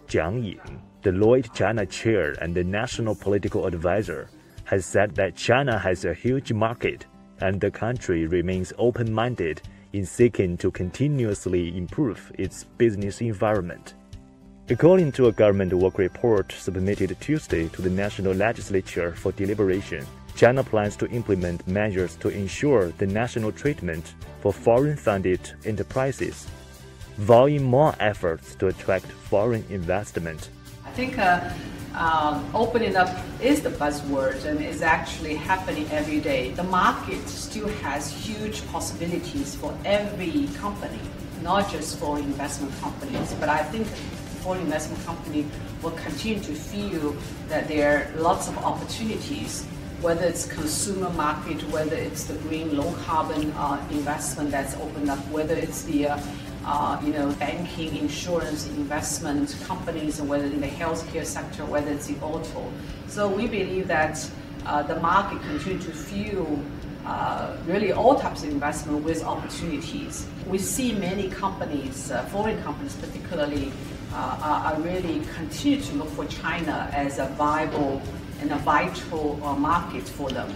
Jiangying, Deloitte China chair and the national political advisor, has said that China has a huge market and the country remains open-minded in seeking to continuously improve its business environment. According to a government work report submitted Tuesday to the National Legislature for deliberation, China plans to implement measures to ensure the national treatment for foreign-funded enterprises, vowing more efforts to attract foreign investment. I think opening up is the buzzword and is actually happening every day. The market still has huge possibilities for every company, not just for investment companies, but I think foreign investment company will continue to feel that there are lots of opportunities, whether it's consumer market, whether it's the green low carbon investment that's opened up, whether it's the banking, insurance, investment companies, and whether in the healthcare sector, whether it's the auto. So we believe that the market continue to fuel really all types of investment with opportunities. We see many companies, foreign companies particularly, are really continue to look for China as a viable and a vital market for them.